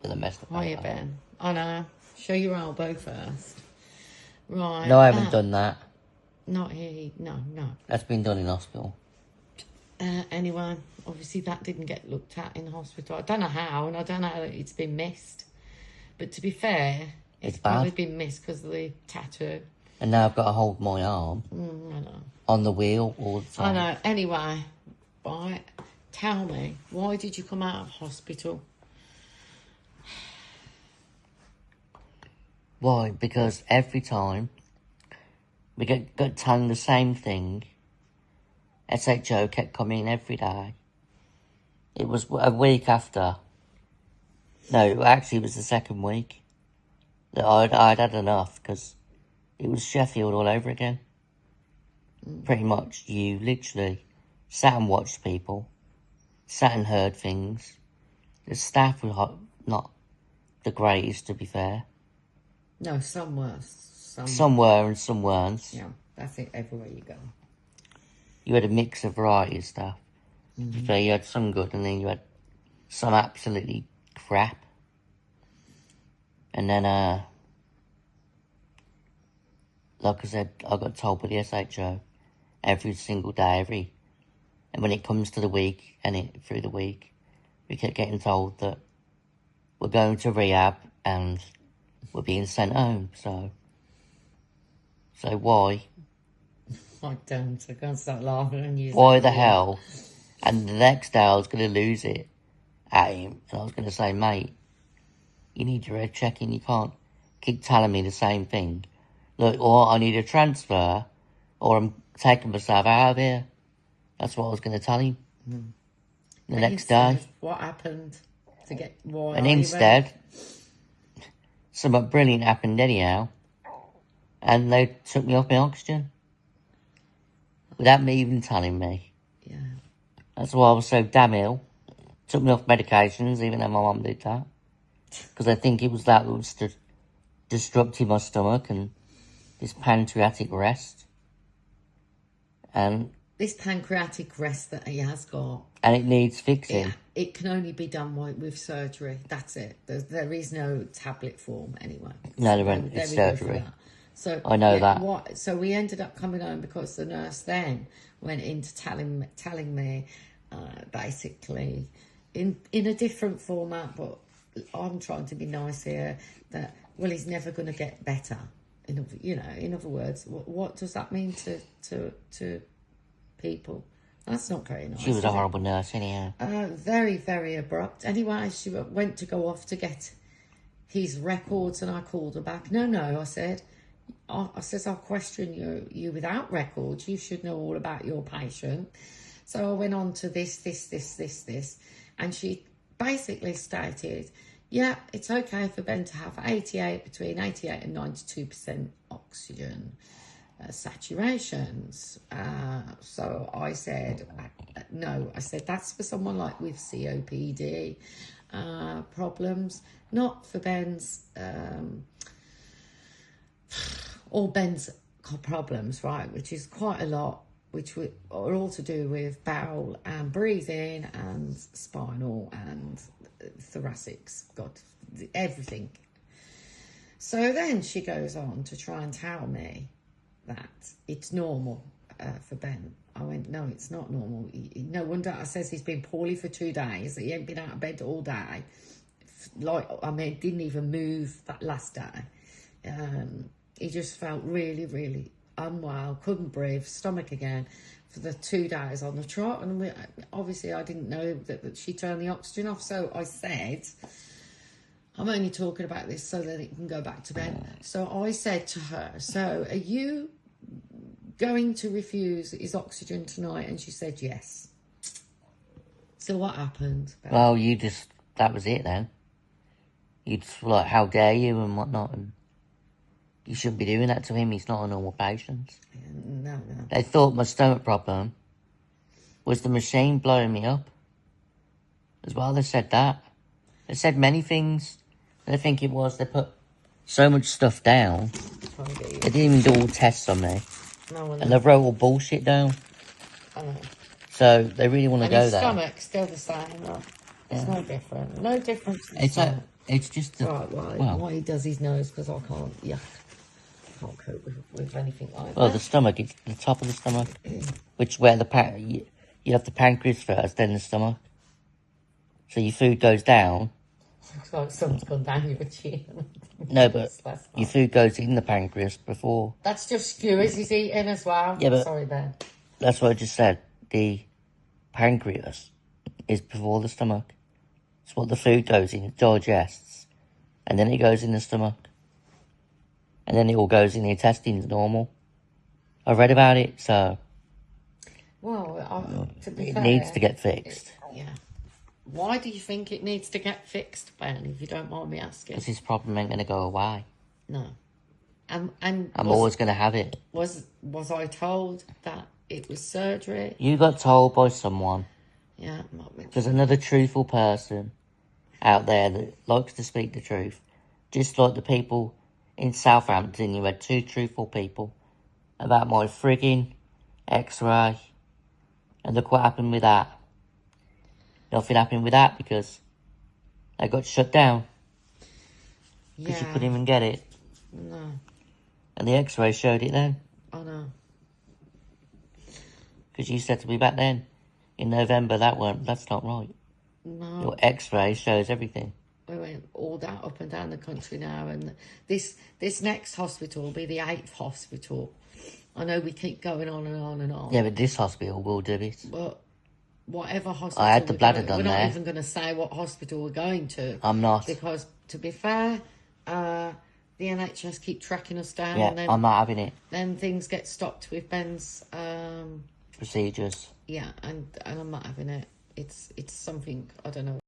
with a messed up. Hiya, Ben. I know. Show your elbow first. Right. No, I haven't done that. Not here. No. That's been done in hospital. Anyway, obviously that didn't get looked at in hospital. I don't know how, and I don't know how it's been missed. But to be fair, it's probably been missed because of the tattoo. And now I've got to hold my arm I know. on the wheel all the time. I know. Anyway, right. Tell me, why did you come out of hospital? Why? Because every time we got telling the same thing, SHO kept coming every day. It was a week after. No, actually it was the second week that I'd had enough, because it was Sheffield all over again. Pretty much, you literally sat and watched people, sat and heard things. The staff were not the greatest, to be fair. No, some were. Some were and some weren't. Yeah, that's it, everywhere you go. You had a mix of variety of stuff. So you had some good, and then you had some absolutely crap. And then, like I said, I got told by the SHO every single day, and when it comes to the week, through the week, we kept getting told that we're going to rehab and we're being sent home. So why? I don't. I can't start laughing and use. Why the hell? And the next day I was going to lose it at him, and I was going to say, mate, you need your head checking. You can't keep telling me the same thing. Look, or I need a transfer, or I'm taking myself out of here. That's what I was going to tell him. The next day. What happened to get why? And instead, something brilliant happened anyhow, and they took me off my oxygen without me even telling me. Yeah. That's why I was so damn ill. Took me off medications, even though my mum did that. Because I think it was that was disrupting my stomach and this pancreatic rest. And this pancreatic rest that he has got. And it needs fixing. It can only be done with surgery. That's it. There is no tablet form anyway. No, there isn't. It's surgery. So I know that. So we ended up coming home because the nurse then went into telling me basically in a different format, but I'm trying to be nice here, that, well, he's never going to get better. In other words, what does that mean to people? That's not very nice. She was a horrible nurse anyhow. Very, very abrupt. Anyway, she went to go off to get his records, and I called her back. No, I said, I'll question you without records. You should know all about your patient. So I went on to this, and she basically stated, yeah, it's okay for Ben to have between 88 and 92% oxygen saturations. So I said, no, I said, that's for someone like with COPD problems, not for Ben's, or Ben's problems, right, which is quite a lot, which are all to do with bowel and breathing and spinal and thoracics, God, everything. So then she goes on to try and tell me that it's normal for Ben. I went, no, it's not normal. No wonder. I says he's been poorly for 2 days. He ain't been out of bed all day. Didn't even move that last day. He just felt really, really unwell, couldn't breathe, stomach again for the 2 days on the trot. And obviously I didn't know that she turned the oxygen off. So I said, I'm only talking about this so that it can go back to bed. So I said to her, so are you going to refuse his oxygen tonight? And she said yes. So what happened? Well, that was it then. You just like, how dare you and whatnot, and you shouldn't be doing that to him. He's not a normal patient. No. They thought my stomach problem was the machine blowing me up. As well, they said that. They said many things. I think it was they put so much stuff down. They didn't even do all tests on me. No, and they wrote all bullshit down. So they really want to go there. And his stomach's still the same. It's no different. No difference. It's just the, Right, why he does his nose, because I can't, can't cope with anything like well, that. the stomach, it's the top of the stomach, which where you have the pancreas first, then the stomach. So your food goes down. Looks like something's gone down your chin. No, but your food goes in the pancreas before. That's just skewers he's eating as well. Yeah, but sorry, Ben. that's what I just said. The pancreas is before the stomach. It's what the food goes in, it digests, and then it goes in the stomach. And then it all goes in the intestines normal. I read about it, so Well, to be it fair, needs to get fixed. Yeah. Why do you think it needs to get fixed, Ben, if you don't mind me asking? Because this problem ain't going to go away. No. And I'm always going to have it. Was I told that it was surgery? You got told by someone. Yeah, not me. There's another truthful person out there that likes to speak the truth. Just like the people in Southampton, you had 2 truthful people about my frigging x-ray. And look what happened with that. Nothing happened with that because they got shut down. Because you couldn't even get it. No. And the x-ray showed it then. Oh, no. Because you said to me back then, in November, that's not right. No. Your x-ray shows everything. We went all down, up and down the country now, and this next hospital will be the 8th hospital. I know we keep going on and on and on. Yeah, but this hospital will do it. But whatever hospital I had the bladder done there. We're not even going to say what hospital we're going to. I'm not. Because, to be fair, the NHS keep tracking us down. Yeah, and then, I'm not having it. Then things get stopped with Ben's... procedures. Yeah, and I'm not having it. It's something, I don't know.